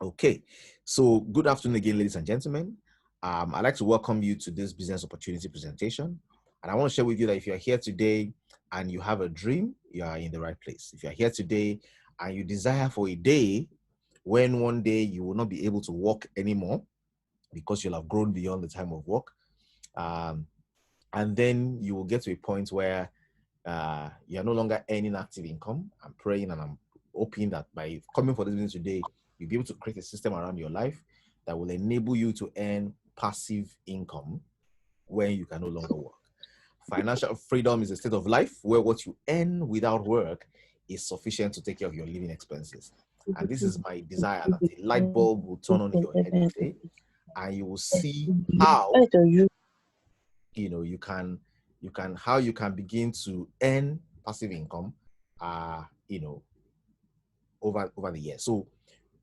Okay, so good afternoon again, ladies and gentlemen. I'd like to welcome you to this business opportunity presentation. And I want to share with you that if you're here today and you have a dream, you are in the right place. If you're here today and you desire for a day when one day you will not be able to walk anymore because you'll have grown beyond the time of work, um, and then you will get to a point where you're no longer earning active income. I'm praying and I'm hoping that by coming for this meeting today, you'll be able to create a system around your life that will enable you to earn passive income when you can no longer work. Financial freedom is a state of life where what you earn without work is sufficient to take care of your living expenses. And this is my desire that a light bulb will turn on in your head today, and you will see how you can begin to earn passive income uh you know over the years. So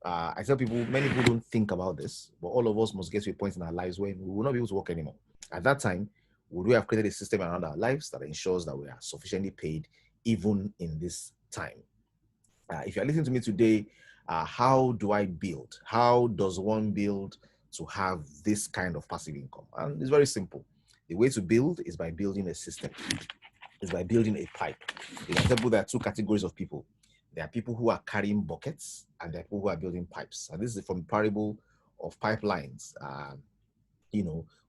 I tell people, many people don't think about this, but all of us must get to a point in our lives when we will not be able to work anymore. At that time, would we have created a system around our lives that ensures that we are sufficiently paid even in this time? If you're listening to me today, how do I build? How does one build to have this kind of passive income? And it's very simple. The way to build is by building a system, is by building a pipe. For example, there are two categories of people. There are people who are carrying buckets and there are people who are building pipes. And this is from the parable of pipelines,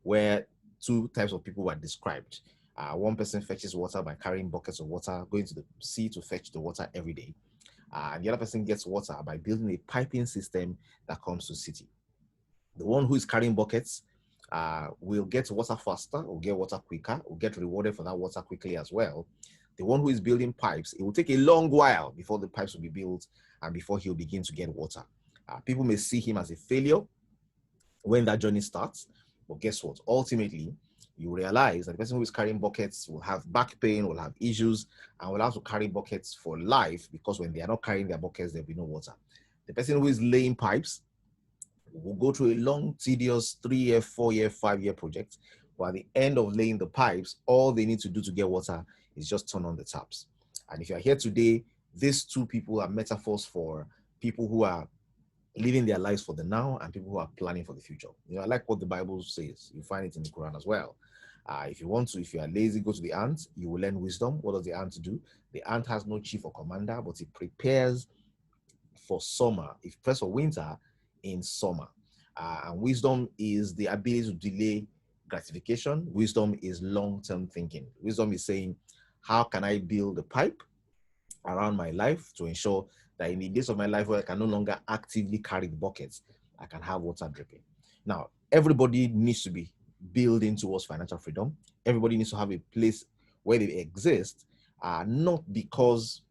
where two types of people were described. One person fetches water by carrying buckets of water, going to the sea to fetch the water every day. And the other person gets water by building a piping system that comes to the city. The one who is carrying buckets will get water faster, will get water quicker, will get rewarded for that water quickly as well. The one who is building pipes, it will take a long while before the pipes will be built and before he'll begin to get water. People may see him as a failure when that journey starts, but guess what? Ultimately, you realize that the person who is carrying buckets will have back pain, will have issues, and will have to carry buckets for life because when they are not carrying their buckets, there'll be no water. The person who is laying pipes will go through a long, tedious 3-year, 4-year, 5-year project. But at the end of laying the pipes, all they need to do to get water is just turn on the taps. And if you're here today, these two people are metaphors for people who are living their lives for the now and people who are planning for the future. I like what the Bible says. You find it in the Quran as well. If you are lazy, go to the ant, you will learn wisdom. What does the ant do? The ant has no chief or commander, but it prepares for summer. It prepares for winter in summer. And wisdom is the ability to delay gratification. Wisdom is long-term thinking. Wisdom is saying, how can I build a pipe around my life to ensure that in the days of my life where I can no longer actively carry the buckets, I can have water dripping. Now, everybody needs to be building towards financial freedom. Everybody needs to have a place where they exist, not because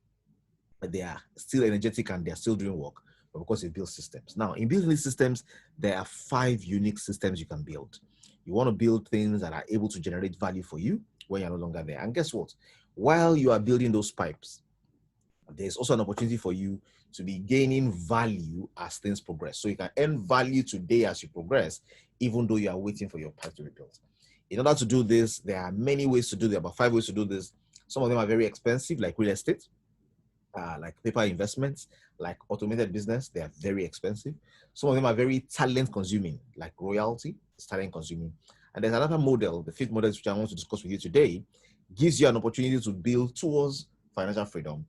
they are still energetic and they're still doing work, but because they build systems. Now, in building these systems, there are 5 unique systems you can build. You want to build things that are able to generate value for you when you're no longer there. And guess what? While you are building those pipes, there's also an opportunity for you to be gaining value as things progress. So you can earn value today as you progress, even though you are waiting for your pipe to be built. In order to do this, there are many ways to do this, about 5 ways to do this. Some of them are very expensive, like real estate, like paper investments, like automated business. They are very expensive. Some of them are very talent consuming, like royalty, it's talent consuming. And there's another model, the 5th model, which I want to discuss with you today, gives you an opportunity to build towards financial freedom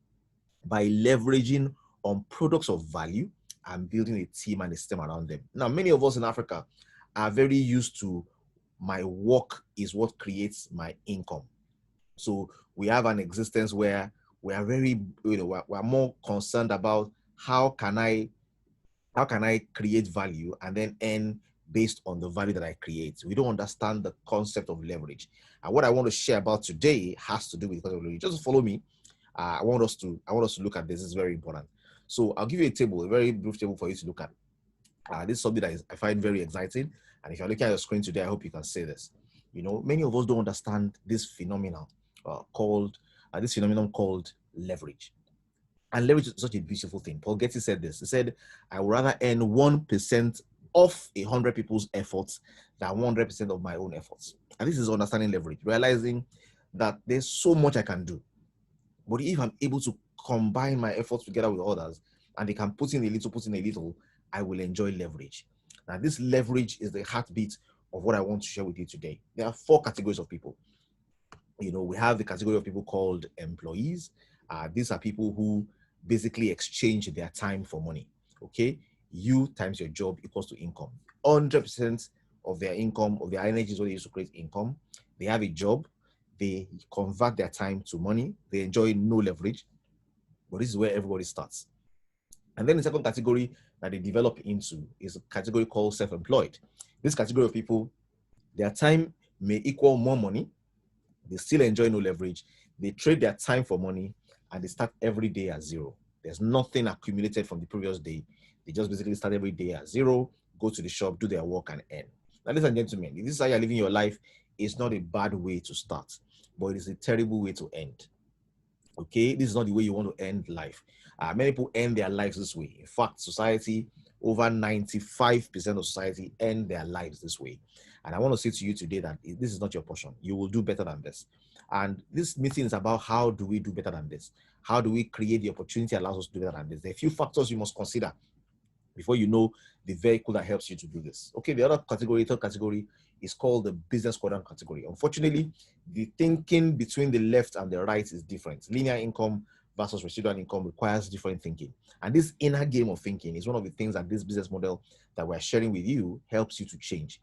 by leveraging on products of value and building a team and a system around them. Now, many of us in Africa are very used to my work is what creates my income. So we have an existence where we are very, we're more concerned about how can I create value and then earn based on the value that I create. We don't understand the concept of leverage. And what I want to share about today has to do with leverage. Just follow me. I want us to look at this. It's very important. So I'll give you a table, a very brief table for you to look at. This is something that I find very exciting. And if you're looking at your screen today, I hope you can see this. Many of us don't understand this phenomenon called leverage. And leverage is such a beautiful thing. Paul Getty said this. He said, I would rather earn 1% of 100 people's efforts than 100% of my own efforts. And this is understanding leverage, realizing that there's so much I can do. But if I'm able to combine my efforts together with others and they can put in a little, I will enjoy leverage. Now, this leverage is the heartbeat of what I want to share with you today. There are 4 categories of people. We have the category of people called employees. These are people who basically exchange their time for money. Okay, you times your job equals to income. 100% of their income, of their energy is what they use to create income. They have a job, they convert their time to money, they enjoy no leverage, but this is where everybody starts. And then the second category that they develop into is a category called self-employed. This category of people, their time may equal more money, they still enjoy no leverage, they trade their time for money, and they start every day at zero. There's nothing accumulated from the previous day. They just basically start every day at zero, go to the shop, do their work, and earn. Now, ladies and gentlemen, if this is how you're living your life, it's not a bad way to start, but it is a terrible way to end. Okay, this is not the way you want to end life. Many people end their lives this way. In fact, society, over 95% of society end their lives this way. And I want to say to you today that this is not your portion. You will do better than this. And this meeting is about how do we do better than this? How do we create the opportunity that allows us to do better than this? There are a few factors you must consider before you know the vehicle that helps you to do this. Okay, the other category, third category, is called the business quadrant category. Unfortunately, the thinking between the left and the right is different. Linear income versus residual income requires different thinking. And this inner game of thinking is one of the things that this business model that we're sharing with you helps you to change.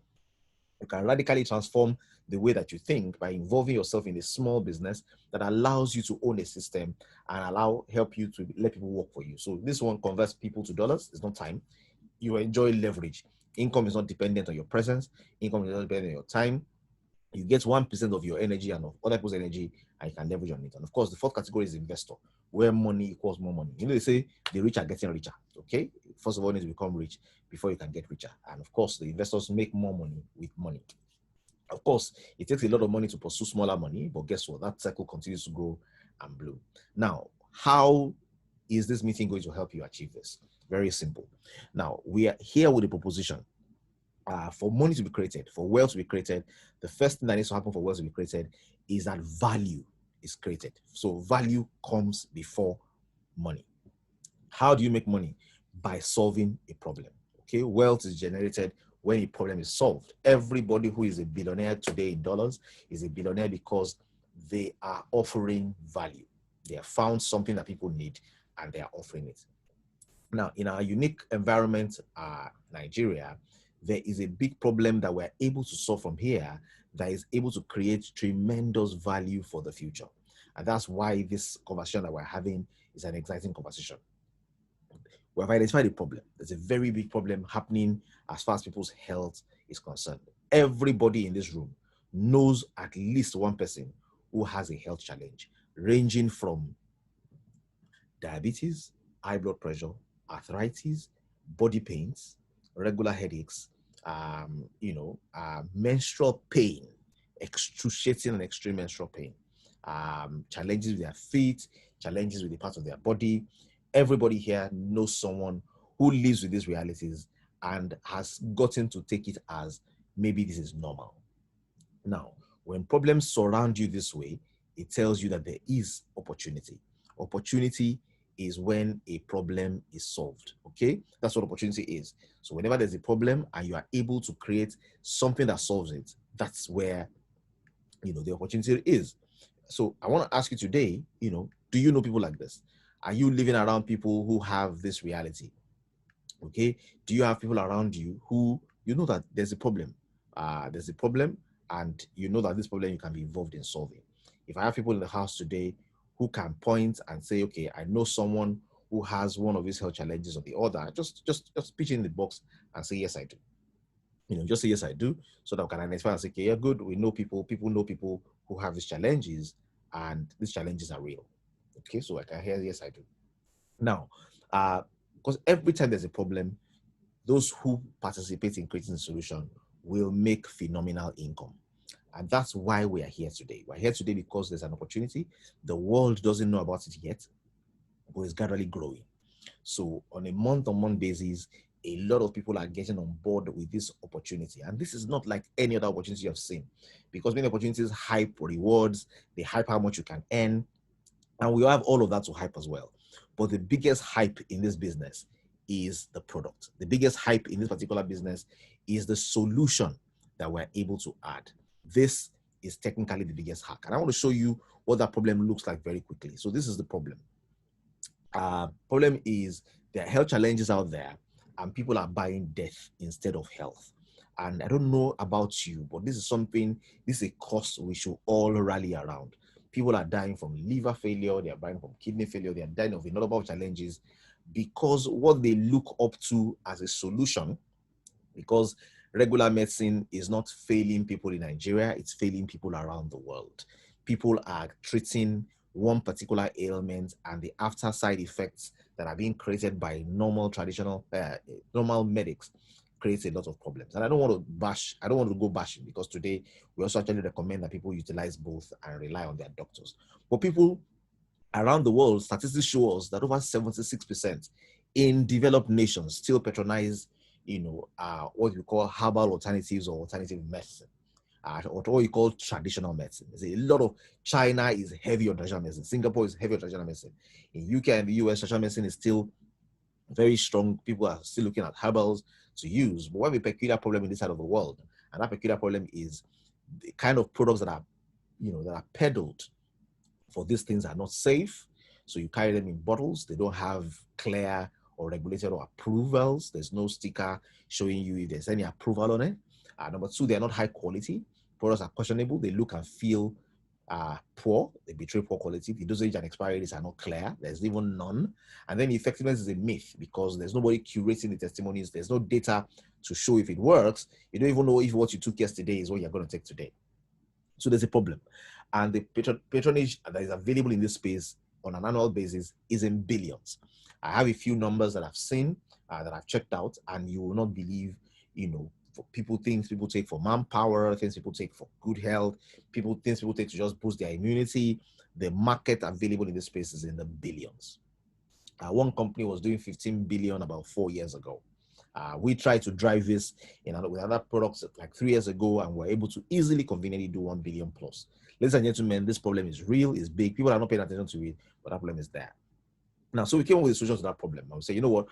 You can radically transform the way that you think by involving yourself in a small business that allows you to own a system and help you to let people work for you. So this one converts people to dollars. It's not time. You enjoy leverage. Income is not dependent on your presence. Income is not dependent on your time. You get 1% of your energy and of other people's energy, and you can leverage on it. And of course, the fourth category is investor, where money equals more money. They say the rich are getting richer. Okay, first of all, you need to become rich before you can get richer. And of course, the investors make more money with money. Of course, it takes a lot of money to pursue smaller money, but guess what? That cycle continues to grow and bloom. Now, how is this meeting going to help you achieve this? Very simple. Now, we are here with a proposition. For money to be created, for wealth to be created, the first thing that needs to happen for wealth to be created is that value is created. So value comes before money. How do you make money? By solving a problem. Okay, wealth is generated when a problem is solved. Everybody who is a billionaire today in dollars is a billionaire because they are offering value. They have found something that people need and they are offering it. Now, in our unique environment, Nigeria, there is a big problem that we're able to solve from here that is able to create tremendous value for the future. And that's why this conversation that we're having is an exciting conversation. We have identified a problem. There's a very big problem happening as far as people's health is concerned. Everybody in this room knows at least one person who has a health challenge, ranging from diabetes, high blood pressure, arthritis, body pains, regular headaches, menstrual pain, excruciating and extreme menstrual pain, challenges with their feet, challenges with the parts of their body. Everybody here knows someone who lives with these realities and has gotten to take it as maybe this is normal. Now, when problems surround you this way, it tells you that there is opportunity. Opportunity is when a problem is solved. Okay, that's what opportunity is. So whenever there's a problem and you are able to create something that solves it, that's where the opportunity is. So I want to ask you today, do you know people like this? Are you living around people who have this reality? Okay, do you have people around you who know that there's a problem? There's a problem, and you know that this problem you can be involved in solving. If I have people in the house today who can point and say, okay, I know someone who has one of these health challenges or the other, just pitch in the box and say, yes, I do. Just say, yes, I do, so that we can identify and say, okay, yeah, good. We know people know people who have these challenges, and these challenges are real. Okay, so I can hear, yes, I do. Now, because every time there's a problem, those who participate in creating a solution will make phenomenal income. And that's why we are here today. We're here today because there's an opportunity. The world doesn't know about it yet, but it's gradually growing. So on a month-on-month basis, a lot of people are getting on board with this opportunity. And this is not like any other opportunity you have seen, because many opportunities hype rewards, they hype how much you can earn, and we have all of that to hype as well. But the biggest hype in this business is the product. The biggest hype in this particular business is the solution that we're able to add. This is technically the biggest hack. And I want to show you what that problem looks like very quickly. So this is the problem. Problem is there are health challenges out there and people are buying death instead of health. And I don't know about you, but this is a cost we should all rally around. People are dying from liver failure, they are dying from kidney failure, they are dying of a number of challenges because what they look up to as a solution, because regular medicine is not failing people in Nigeria, it's failing people around the world. People are treating one particular ailment and the after side effects that are being created by normal medics creates a lot of problems. And I don't want to go bashing, because today we also actually recommend that people utilize both and rely on their doctors. But people around the world, statistics show us that over 76% in developed nations still patronize, what we call herbal alternatives or alternative medicine, or what we call traditional medicine. There's a lot of China is heavy on traditional medicine. Singapore is heavy on traditional medicine. In UK and the US, traditional medicine is still very strong. People are still looking at herbals to use. But we have a peculiar problem in this side of the world, and that peculiar problem is the kind of products that are peddled for these things are not safe. So you carry them in bottles. They don't have clear or regulated or approvals. There's no sticker showing you if there's any approval on it. Number two, they're not high quality. Products are questionable. They look and feel poor. They betray poor quality. The dosage and expiry dates are not clear. There's even none. And then effectiveness is a myth because there's nobody curating the testimonies. There's no data to show if it works. You don't even know if what you took yesterday is what you're going to take today. So there's a problem. And the patronage that is available in this space on an annual basis is in billions. I have a few numbers that I've seen, that I've checked out, and you will not believe, things people take for manpower, things people take for good health, things people take to just boost their immunity. The market available in this space is in the billions. One company was doing 15 billion about 4 years ago. We tried to drive this with other products like 3 years ago, and we're able to easily, conveniently do 1 billion plus. Ladies and gentlemen, this problem is real, is big. People are not paying attention to it, but that problem is there. Now, so we came up with a solution to that problem. I would say, you know what?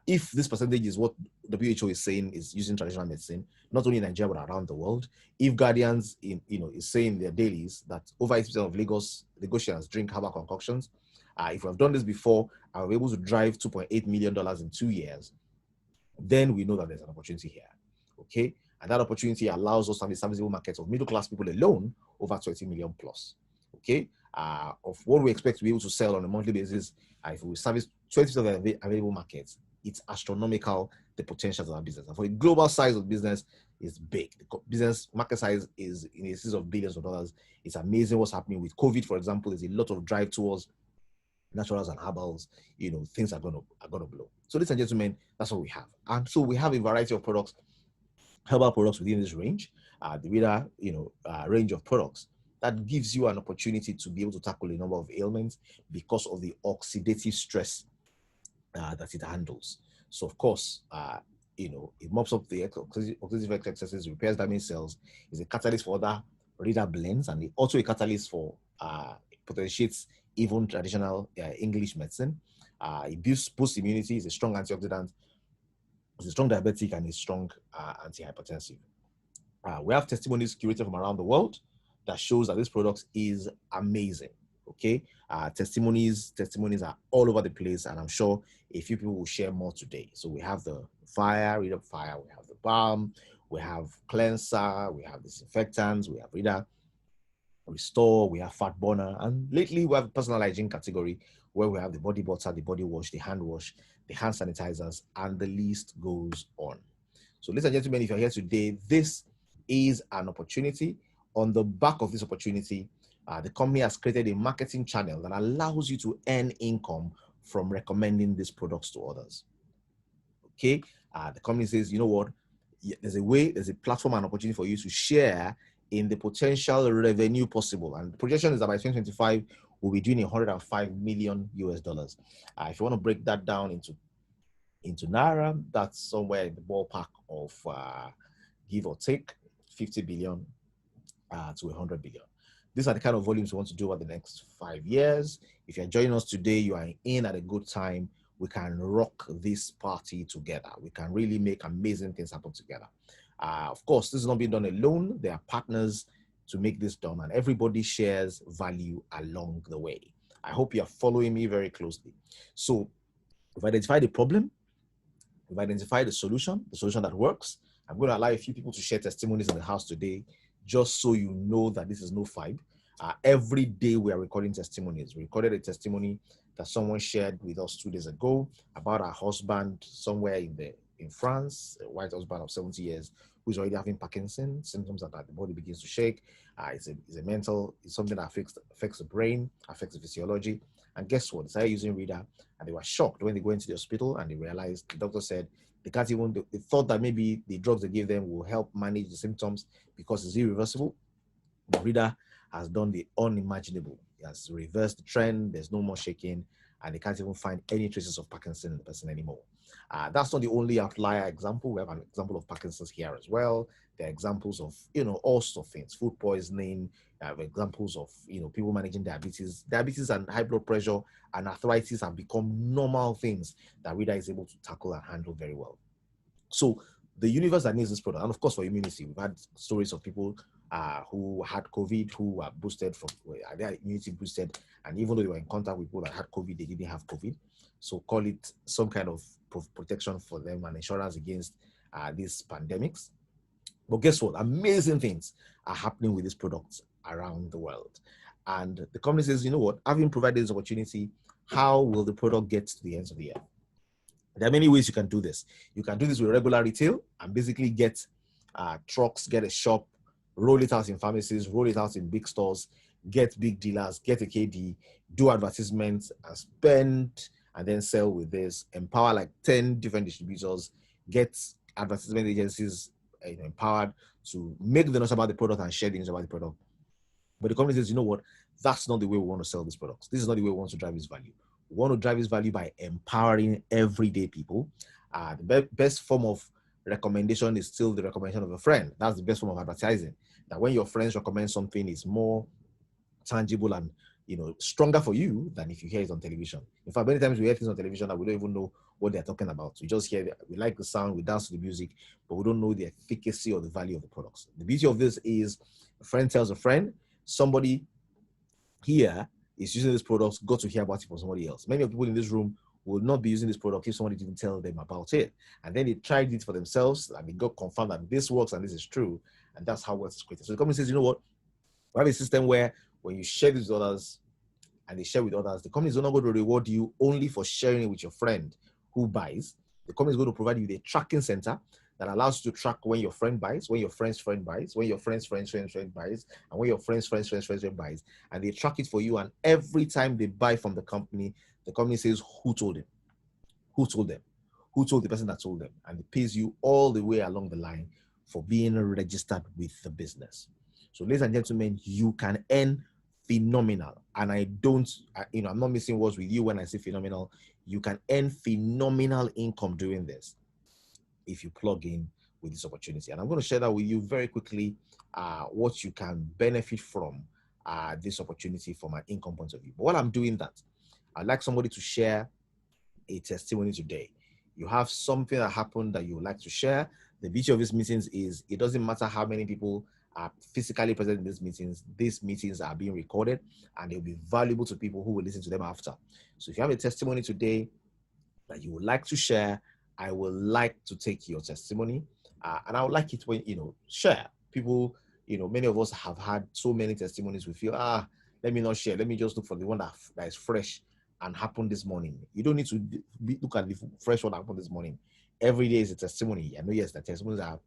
If this percentage is what WHO is saying is using traditional medicine, not only in Nigeria but around the world, if Guardians is saying in their dailies that over 80% of Lagosians drink herbal concoctions, if we have done this before and we're able to drive $2.8 million in 2 years, then we know that there's an opportunity here. Okay, and that opportunity allows us to have a serviceable market of middle class people alone over 20 million plus. Okay, of what we expect to be able to sell on a monthly basis, if we service 20% of the available markets, it's astronomical, the potential of our business. And for the global size of business, is big. The business market size is in the series of billions of dollars. It's amazing what's happening with COVID, for example. There's a lot of drive towards naturals and herbals. Things are gonna blow. So, ladies and gentlemen, that's what we have. And so we have a variety of products, herbal products within this range, range of products that gives you an opportunity to be able to tackle a number of ailments because of the oxidative stress that it handles. So, of course, it mops up the oxidative excesses, repairs damaged cells, is a catalyst for other reader blends, and also a catalyst for potentiates even traditional English medicine. It boosts immunity, is a strong antioxidant, is a strong diabetic, and a strong antihypertensive. We have testimonies curated from around the world that shows that this product is amazing. Okay, testimonies are all over the place, and I'm sure a few people will share more today. So we have the Read Up Fire, we have the balm, we have cleanser, we have disinfectants, we have Reader Restore, we have Fat Burner, and lately we have personal hygiene category where we have the body butter, the body wash, the hand wash, the hand sanitizers, and the list goes on. So, ladies and gentlemen, if you're here today, this is an opportunity. On the back of this opportunity, the company has created a marketing channel that allows you to earn income from recommending these products to others. Okay, the company says, you know what, there's a platform and opportunity for you to share in the potential revenue possible. And the projection is that by 2025, we'll be doing $105 million US. If you want to break that down into Naira, that's somewhere in the ballpark of give or take 50 billion to 100 billion. These are the kind of volumes we want to do over the next 5 years. If you're joining us today, you are in at a good time. We can rock this party together. We can really make amazing things happen together. Of course, this is not being done alone. There are partners to make this done, and everybody shares value along the way. I hope you are following me very closely. So we've identified the problem, we've identified the solution that works. I'm going to allow a few people to share testimonies in the house today, just so you know that this is no fibe. Every day we are recording testimonies. We recorded a testimony that someone shared with us 2 days ago about her husband somewhere in France, a white husband of 70 years, who's already having Parkinson's, symptoms that the body begins to shake. It's something that affects the brain, affects the physiology. And guess what? They started using Reader, and they were shocked when they go into the hospital and they realized, the doctor said, they thought that maybe the drugs they gave them will help manage the symptoms because it's irreversible. The Reader has done the unimaginable. It has reversed the trend. There's no more shaking, and they can't even find any traces of Parkinson in the person anymore. That's not the only outlier example. We have an example of Parkinson's here as well. There are examples of, all sorts of things, food poisoning. Examples of, people managing diabetes. Diabetes and high blood pressure and arthritis have become normal things that Reader is able to tackle and handle very well. So the universe that needs this product, and of course for immunity, we've had stories of people who had COVID, who were boosted their immunity boosted, and even though they were in contact with people that had COVID, they didn't have COVID. So call it some kind of protection for them and insurance against these pandemics. But guess what? Amazing things are happening with these products around the world. And the company says, you know what, having provided this opportunity, how will the product get to the ends of the earth? There are many ways you can do this. You can do this with regular retail and basically get trucks, get a shop, roll it out in pharmacies, roll it out in big stores, get big dealers, get a KD, do advertisements and spend and then sell with this, empower like 10 different distributors, get advertisement agencies empowered to make the news about the product and share the news about the product. But the company says, you know what, that's not the way we want to sell these products. This is not the way we want to drive this value. We want to drive this value by empowering everyday people. The best form of recommendation is still the recommendation of a friend. That's the best form of advertising. That when your friends recommend something, it's more tangible and stronger for you than if you hear it on television. In fact, many times we hear things on television that we don't even know what they're talking about. We just hear we like the sound, we dance to the music, but we don't know the efficacy or the value of the products. The beauty of this is a friend tells a friend, somebody here is using this product, got to hear about it from somebody else. Many of the people in this room will not be using this product if somebody didn't tell them about it. And then they tried it for themselves and they got confirmed that this works and this is true. And that's how wealth is created. So the company says, you know what? We have a system where when you share this with others and they share with others, the company is not going to reward you only for sharing it with your friend who buys. The company is going to provide you with a tracking center that allows you to track when your friend buys, when your friend's friend buys, when your friend's friend buys, and when your friend's friend buys. And they track it for you. And every time they buy from the company says who told them, who told them, who told the person that told them. And it pays you all the way along the line for being registered with the business. So ladies and gentlemen, you can earn phenomenal. And I'm not missing words with you when I say phenomenal. You can earn phenomenal income doing this if you plug in with this opportunity. And I'm going to share that with you very quickly, what you can benefit from this opportunity from an income point of view. But while I'm doing that, I'd like somebody to share a testimony today. You have something that happened that you would like to share. The beauty of these meetings is it doesn't matter how many people are physically present in these meetings are being recorded and they'll be valuable to people who will listen to them after. So if you have a testimony today that you would like to share, I would like to take your testimony and I would like it when, share. People, many of us have had so many testimonies. We feel, let me not share. Let me just look for the one that is fresh and happened this morning. You don't need to look at the fresh one that happened this morning. Every day is a testimony. I know, yes, the testimonies are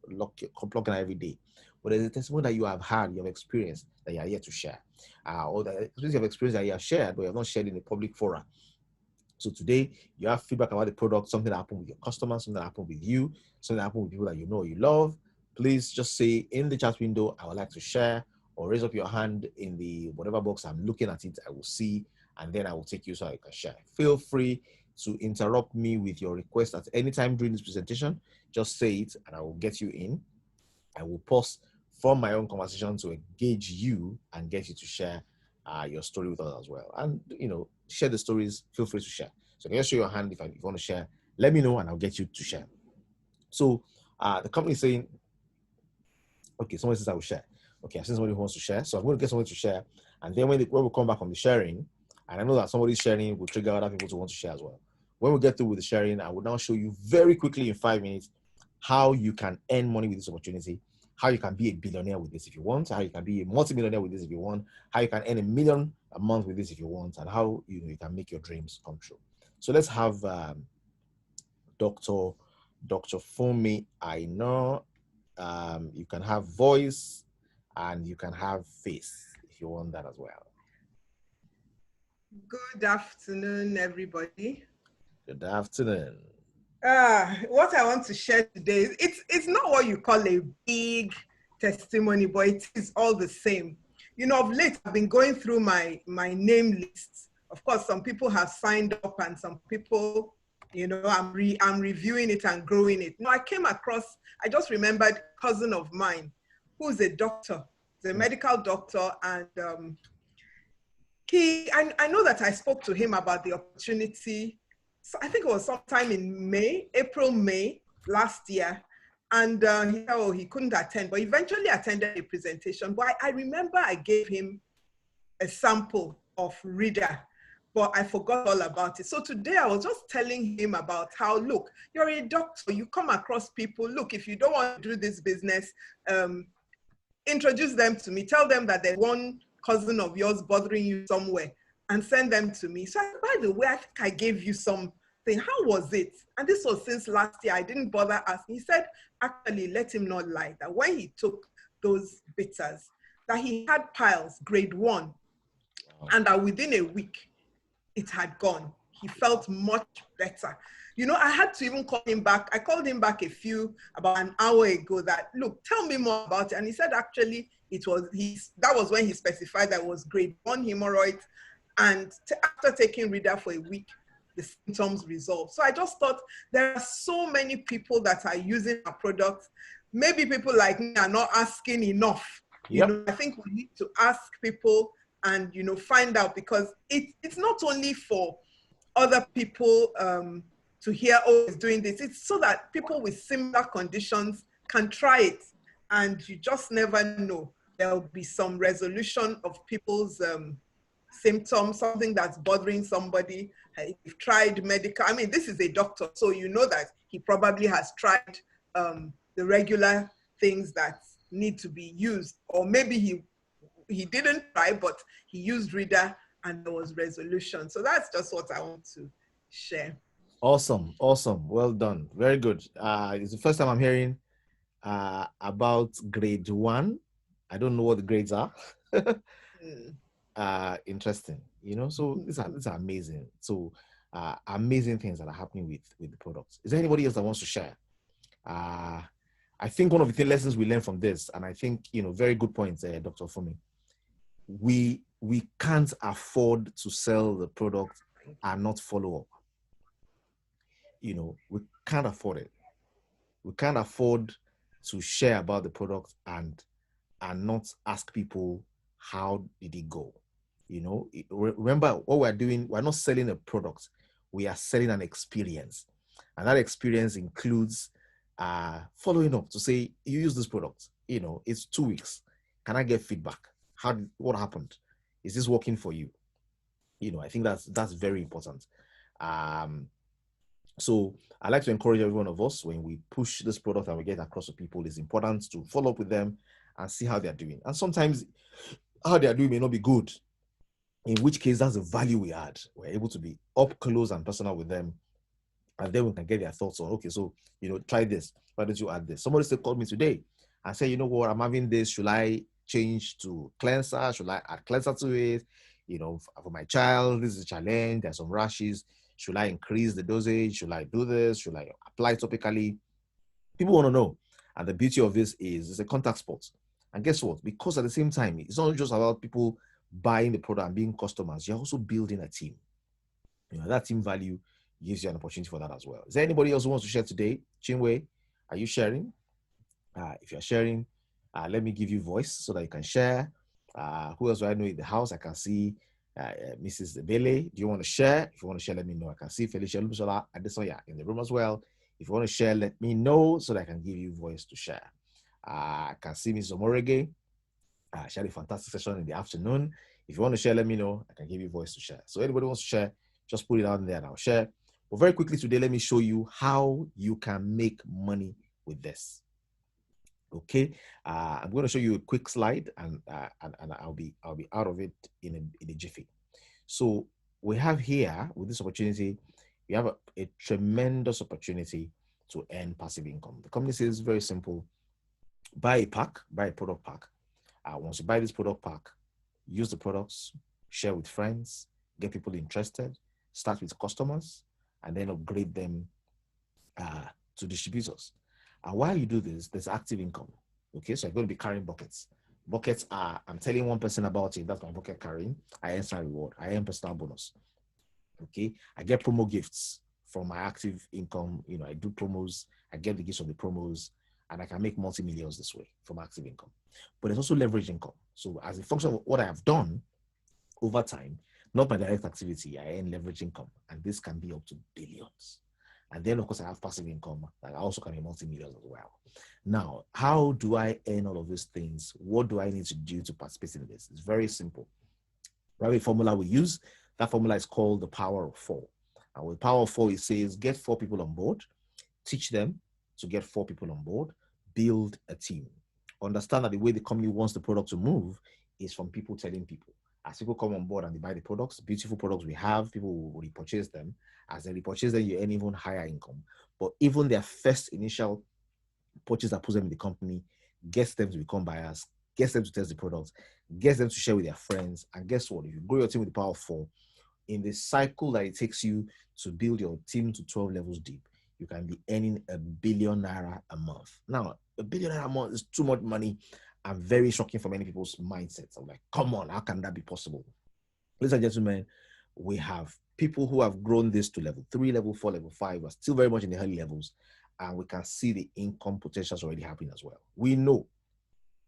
plugging every day, but there's a testimony that you have had, you have experienced that you are here to share, or the you have experienced that you have shared, but you have not shared in a public forum. So today you have feedback about the product, something that happened with your customers, something that happened with you, something that happened with people that you know you love. Please just say in the chat window, I would like to share, or raise up your hand in the whatever box I'm looking at it, I will see, and then I will take you so I can share. Feel free to interrupt me with your request at any time during this presentation. Just say it and I will get you in. I will pause from my own conversation to engage you and get you to share your story with us as well. And, share the stories, feel free to share. So can you show your hand if you want to share? Let me know and I'll get you to share. So the company is saying, okay, someone says I will share. Okay, I've seen somebody who wants to share. So I'm going to get someone to share. And then when we come back on the sharing, and I know that somebody's sharing will trigger other people to want to share as well. When we get through with the sharing, I will now show you very quickly in 5 minutes how you can earn money with this opportunity, how you can be a billionaire with this if you want, how you can be a multimillionaire with this if you want, how you can earn $1 million a month with this if you want, and how you can make your dreams come true. So let's have Dr. Fumi. I know you can have voice and you can have face if you want that as well. Good afternoon, everybody. Good afternoon. What I want to share today, it's not what you call a big testimony, but it is all the same. Of late, I've been going through my name lists. Of course, some people have signed up and some people, I'm reviewing it and growing it. I came across, I just remembered a cousin of mine who's a doctor, he's a medical doctor, and I know that I spoke to him about the opportunity. So I think it was sometime in April, May last year. And he said, he couldn't attend, but eventually attended a presentation. But I remember I gave him a sample of reader, but I forgot all about it. So today I was just telling him about how, look, you're a doctor, you come across people. Look, if you don't want to do this business, introduce them to me. Tell them that there's one cousin of yours bothering you somewhere and send them to me. So by the way, I think I gave you something. How was it? And this was since last year. I didn't bother asking. He said, actually, let him not lie, that when he took those bitters, that he had piles, grade 1, and that within a week, it had gone. He felt much better. I had to even call him back. I called him back about an hour ago that, look, tell me more about it. And he said, actually, that was when he specified that it was grade 1 hemorrhoids. And after taking reader for a week, the symptoms resolved. So I just thought there are so many people that are using our products. Maybe people like me are not asking enough. Yep. I think we need to ask people and, find out, because it's not only for other people to hear, oh, it's doing this. It's so that people with similar conditions can try it. And you just never know. There'll be some resolution of people's symptoms, something that's bothering somebody. You've tried medical. This is a doctor, so you know that he probably has tried the regular things that need to be used. Or maybe he didn't try, but he used reader and there was resolution. So that's just what I want to share. Awesome. Well done. Very good. It's the first time I'm hearing about grade 1. I don't know what the grades are. Interesting. So these are amazing. So amazing things that are happening with the products. Is there anybody else that wants to share? I think one of the lessons we learned from this, and I think, very good points, Dr. Fumi. We can't afford to sell the product and not follow up. We can't afford it. We can't afford to share about the product and not ask people, how did it go? Remember what we're doing. We're not selling a product. We are selling an experience. And that experience includes following up to say, you use this product, it's 2 weeks. Can I get feedback? What happened? Is this working for you? I think that's very important. So I like to encourage every one of us, when we push this product and we get across to people, it's important to follow up with them and see how they're doing. And sometimes how they're doing may not be good, in which case that's the value we add. We're able to be up close and personal with them. And then we can get their thoughts on, okay, so, try this. Why don't you add this? Somebody still called me today and said, you know what, I'm having this. Should I change to cleanser? Should I add cleanser to it? For my child, this is a challenge. There's some rashes. Should I increase the dosage? Should I do this? Should I apply topically? People want to know. And the beauty of this is it's a contact spot. And guess what? Because at the same time, it's not just about people buying the product and being customers. You're also building a team. That team value gives you an opportunity for that as well. Is there anybody else who wants to share today? Chinwe, are you sharing? If you're sharing, Let me give you voice so that you can share. Who else do I know in the house? I can see Mrs. Bele. Do you want to share? If you want to share, let me know. I can see Felicia Lusola Adesoya in the room as well. If you want to share, let me know so that I can give you voice to share. I can see Mrs. Omorege. She had a fantastic session in the afternoon. If you want to share, let me know. I can give you voice to share. So anybody wants to share, just put it out there and I'll share. But very quickly today, let me show you how you can make money with this. Okay, I'm going to show you a quick slide, and I'll be out of it in a jiffy. So we have here with this opportunity, we have a tremendous opportunity to earn passive income. The company says very simple: buy a pack, buy a product pack. Once you buy this product pack, use the products, share with friends, get people interested, start with customers, and then upgrade them to distributors. And while you do this, there's active income. Okay, so I'm going to be carrying buckets. Buckets are, I'm telling one person about it, that's my bucket carrying. I earn some reward, I earn personal bonus. Okay, I get promo gifts from my active income. You know, I do promos, I get the gifts of the promos, and I can make multi-millions this way from active income. But there's also leverage income. So as a function of what I have done over time, not my direct activity, I earn leverage income, and this can be up to billions. And then, of course, I have passive income that I also can be multi-millions as well. Now, how do I earn all of these things? What do I need to do to participate in this? It's very simple. We have a formula we use. That formula is called the power of four. And with power of four, it says get 4 people on board, teach them to get 4 people on board, build a team. Understand that the way the company wants the product to move is from people telling people. As people come on board and they buy the products, beautiful products we have, people will repurchase them. As they repurchase them, you earn even higher income. But even their first initial purchase that puts them in the company gets them to become buyers, gets them to test the products, gets them to share with their friends. And guess what? If you grow your team with the power of 4, in the cycle that it takes you to build your team to 12 levels deep, you can be earning ₦1 billion a month. Now, ₦1 billion a month is too much money and very shocking for many people's mindsets. I'm like, come on, how can that be possible? Ladies and gentlemen, we have people who have grown this to level 3, level 4, level 5, are still very much in the early levels, and we can see the income potentials already happening as well. We know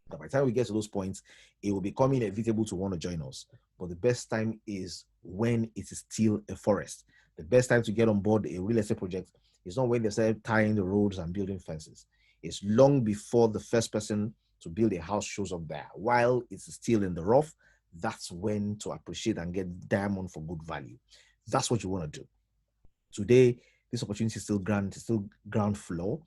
that by the time we get to those points, it will become inevitable to want to join us. But the best time is when it is still a forest. The best time to get on board a real estate project is not when they start tying the roads and building fences. It's long before the first person to build a house shows up there. While it's still in the rough, that's when to appreciate and get diamond for good value. That's what you want to do. Today, this opportunity is still ground floor.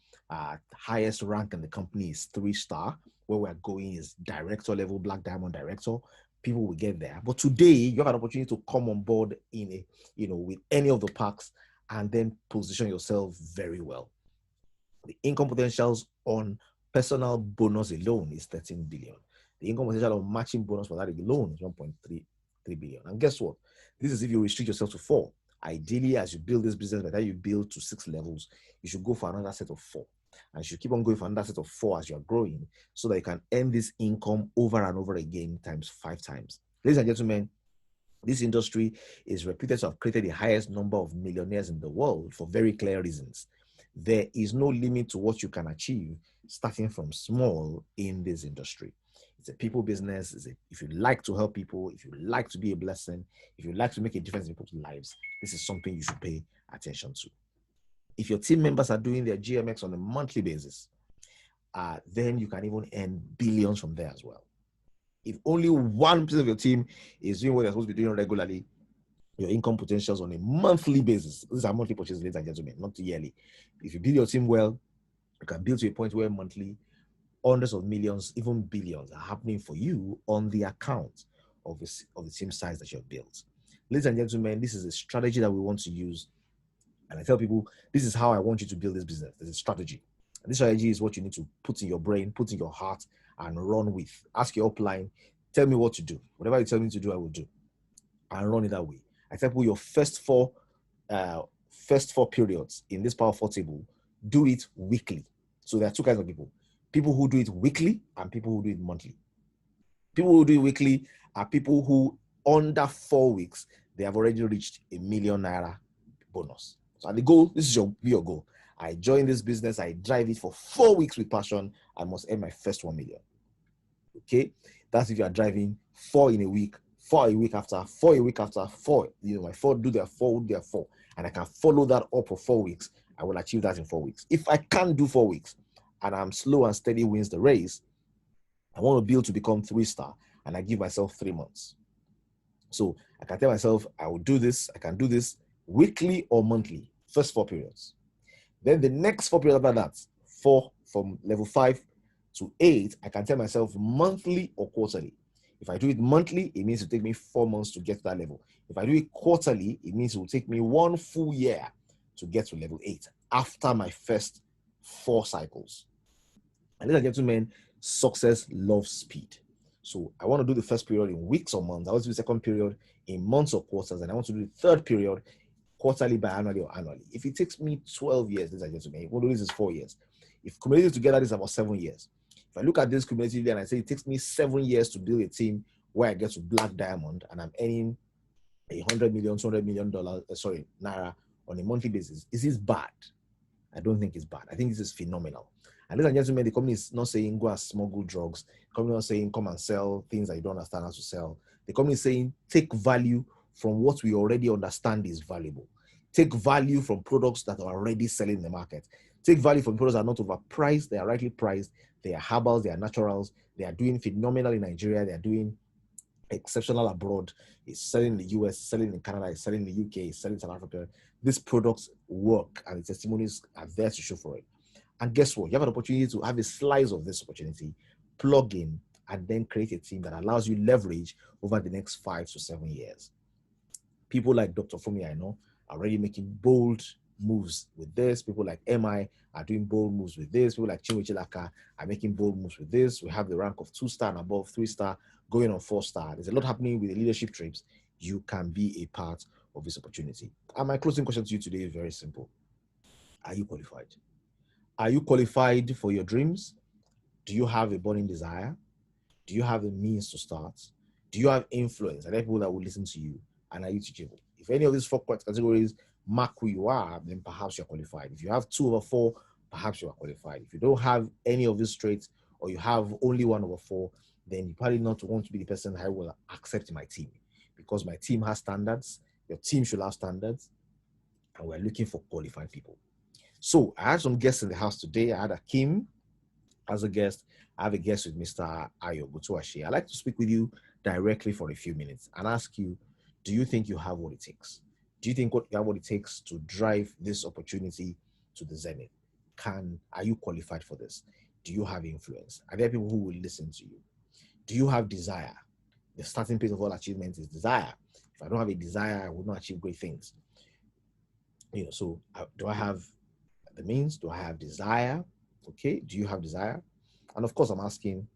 Highest rank in the company is 3-star. Where we're going is director level, black diamond director. People will get there. But today, you have an opportunity to come on board in a, with any of the packs and then position yourself very well. The income potentials on personal bonus alone is 13 billion. The income potential of matching bonus for that alone is 1.3 billion. And guess what? This is if you restrict yourself to 4. Ideally, as you build this business, by the time you build to 6 levels, you should go for another set of 4. And you should keep on going for another set of 4 as you're growing so that you can earn this income over and over again times 5 times. Ladies and gentlemen, this industry is reputed to have created the highest number of millionaires in the world for very clear reasons. There is no limit to what you can achieve starting from small in this industry. It's a people business. If you like to help people, if you like to be a blessing, if you like to make a difference in people's lives, this is something you should pay attention to. If your team members are doing their GMX on a monthly basis, then you can even earn billions from there as well. If only 1% of your team is doing what they're supposed to be doing regularly, your income potentials on a monthly basis. These are monthly purchases, ladies and gentlemen, not yearly. If you build your team well, you can build to a point where monthly hundreds of millions, even billions are happening for you on the account of the team size that you've built. Ladies and gentlemen, this is a strategy that we want to use. And I tell people, this is how I want you to build this business. There's a strategy. And this strategy is what you need to put in your brain, put in your heart, and run with. Ask your upline, tell me what to do. Whatever you tell me to do, I will do. And run it that way. I tell people your first four periods in this Power 4 table, do it weekly. So there are 2 kinds of people. People who do it weekly and people who do it monthly. People who do it weekly are people who, under 4 weeks, they have already reached ₦1 million bonus. So the goal, this is your goal. I join this business, I drive it for 4 weeks with passion, I must earn my first 1 million. Okay, that's if you are driving 4 in a week, 4 a week after, 4 a week after, 4. My 4 do their 4, do their 4, and I can follow that up for 4 weeks. I will achieve that in 4 weeks. If I can't do 4 weeks and I'm slow and steady wins the race, I want to build to become 3-star, and I give myself 3 months. So I can tell myself I will do this. I can do this weekly or monthly, first 4 periods. Then the next 4 periods after that, 4 from level 5 to 8, I can tell myself monthly or quarterly. If I do it monthly, it means it will take me 4 months to get to that level. If I do it quarterly, it means it will take me 1 full year to get to level 8 after my first 4 cycles. And ladies and gentlemen, success loves speed. So I want to do the first period in weeks or months. I want to do the second period in months or quarters. And I want to do the third period quarterly, biannually, or annually. If it takes me 12 years, ladies and gentlemen, what this is 4 years. If cumulative together, this is about 7 years. If I look at this cumulatively and I say it takes me 7 years to build a team where I get to black diamond and I'm earning $100 million, $200 million, naira on a monthly basis, is this bad? I don't think it's bad. I think this is phenomenal. And ladies and gentlemen, the company is not saying go and smuggle drugs. The company is not saying come and sell things that you don't understand how to sell. The company is saying take value from what we already understand is valuable. Take value from products that are already selling in the market. Take value from products that are not overpriced. They are rightly priced. They are herbals. They are naturals. They are doing phenomenal in Nigeria. They are doing exceptional abroad. It's selling in the US, selling in Canada, it's selling in the UK, it's selling in South Africa. These products work and the testimonies are there to show for it. And guess what? You have an opportunity to have a slice of this opportunity, plug in, and then create a team that allows you leverage over the next 5 to 7 years. People like Dr. Fumi, I know, are already making bold moves with this. People like MI are doing bold moves with this. People like Chinwe Chilaka are making bold moves with this. We have the rank of 2-star and above, 3-star, going on 4-star. There's a lot happening with the leadership trips. You can be a part of this opportunity. And my closing question to you today is very simple. Are you qualified? Are you qualified for your dreams? Do you have a burning desire? Do you have the means to start? Do you have influence? Are there people that will listen to you? And are you teachable? If any of these 4 categories mark who you are, then perhaps you're qualified. If you have 2 over 4, perhaps you are qualified. If you don't have any of these traits, or you have only 1 over 4, then you probably not want to be the person I will accept in my team, because my team has standards. Your team should have standards, and we're looking for qualified people. So I had some guests in the house today. I had Akim as a guest. I have a guest with Mr. Ayo Butuashi. I'd like to speak with you directly for a few minutes and ask you, do you think you have what it takes? Do you think you have what it takes to drive this opportunity to the zenith? Are you qualified for this? Do you have influence? Are there people who will listen to you? Do you have desire? The starting place of all achievement is desire. If I don't have a desire, I will not achieve great things. So do I have the means? Do I have desire? Okay, do you have desire? And of course, I'm asking,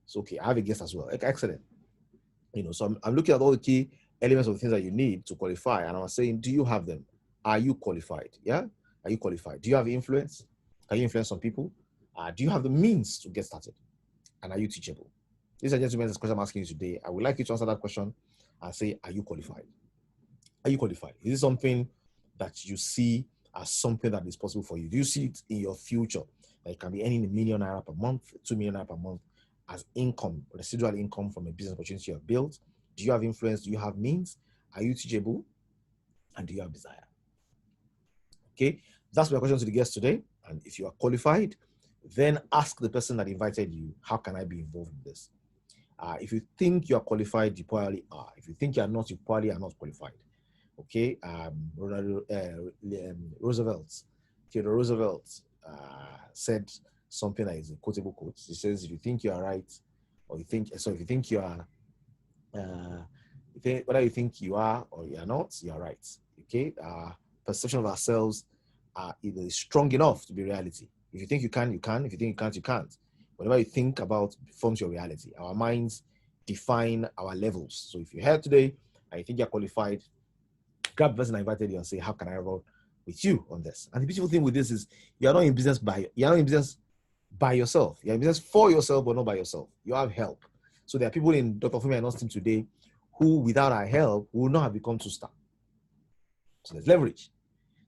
so okay, I have a guest as well. Excellent. So I'm looking at all the key elements of the things that you need to qualify. And I'm saying, do you have them? Are you qualified? Yeah? Are you qualified? Do you have influence? Can you influence some people? Do you have the means to get started? And are you teachable? Ladies and gentlemen, this question I'm asking you today, I would like you to answer that question and say, are you qualified? Are you qualified? Is it something that you see as something that is possible for you? Do you see it in your future? That you can be earning $1 million per month, $2 million per month as income, residual income from a business opportunity you have built? Do you have influence? Do you have means? Are you teachable? And do you have desire? Okay, that's my question to the guest today. And if you are qualified, then ask the person that invited you, how can I be involved in this? If you think you are qualified, you probably are. If you think you are not, you probably are not qualified. Okay, Roosevelt, Theodore Roosevelt said something that is a quotable quote. He says, if you think you are right, or if you think you are, whether you think you are or you are not, you are right. Okay, perception of ourselves is strong enough to be reality. If you think you can, you can. If you think you can't, you can't. Whatever you think about forms your reality. Our minds define our levels. So if you're here today and you think you're qualified, grab the person I invited you and say, how can I roll with you on this? And the beautiful thing with this is you're not in business by yourself. You're in business for yourself, but not by yourself. You have help. So there are people in Dr. Fumi and us team today who, without our help, will not have become 2-star. So there's leverage.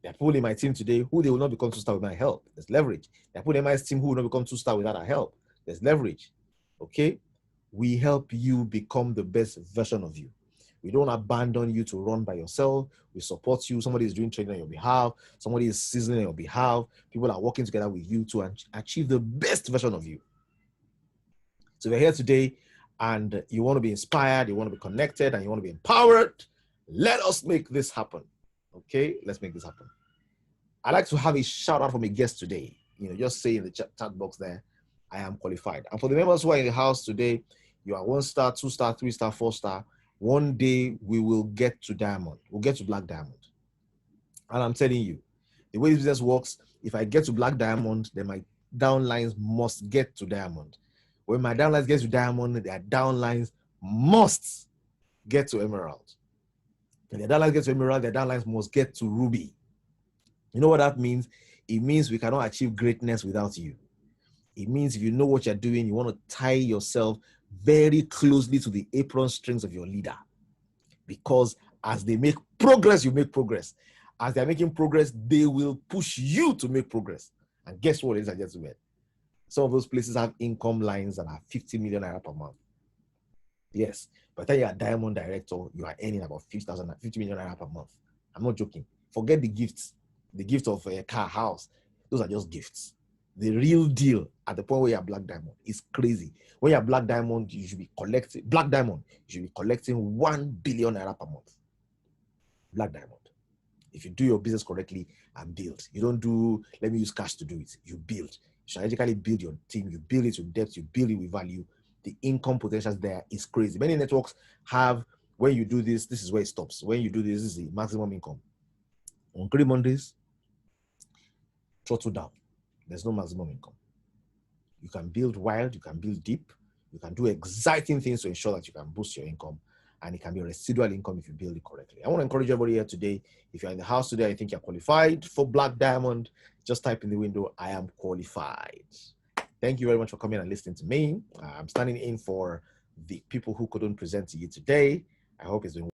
There are people in my team today who they will not become 2-star with my help. There's leverage. There are people in my team who will not become 2-star without our help. There's leverage. Okay? We help you become the best version of you. We don't abandon you to run by yourself. We support you. Somebody is doing training on your behalf. Somebody is seasoning on your behalf. People are working together with you to achieve the best version of you. So we're here today and you want to be inspired, you want to be connected, and you want to be empowered. Let us make this happen. Okay, let's make this happen. I'd like to have a shout out from a guest today. Just say in the chat box there, I am qualified. And for the members who are in the house today, you are 1 star, 2 star, 3 star, 4 star. One day we will get to diamond. We'll get to black diamond. And I'm telling you, the way this business works, if I get to black diamond, then my downlines must get to diamond. When my downlines get to diamond, their downlines must get to emerald. When their downlines get to emerald, their downlines must get to ruby. You know what that means? It means we cannot achieve greatness without you. It means if you know what you're doing, you want to tie yourself very closely to the apron strings of your leader. Because as they make progress, you make progress. As they're making progress, they will push you to make progress. And guess what, ladies and gentlemen? Some of those places have income lines that are 50 million naira per month. Yes, by the time you're a diamond director, you are earning about 50 million naira per month. I'm not joking. Forget the gifts. The gift of a car, house. Those are just gifts. The real deal at the point where you're black diamond is crazy. When you're black diamond, you should be collecting, black diamond, you should be collecting 1 billion naira per month. Black diamond. If you do your business correctly and build, you don't do, let me use cash to do it. You build. You strategically build your team. You build it with depth. You build it with value. The income potential there is crazy. Many networks have, when you do this, this is where it stops. When you do this is the maximum income. On Grey Mondays, throttle down. There's no maximum income. You can build wild, you can build deep, you can do exciting things to ensure that you can boost your income, and it can be a residual income if you build it correctly. I want to encourage everybody here today, if you're in the house today, I think you're qualified for black diamond, just type in the window, I am qualified. Thank you very much for coming and listening to me. I'm standing in for the people who couldn't present to you today. I hope it's been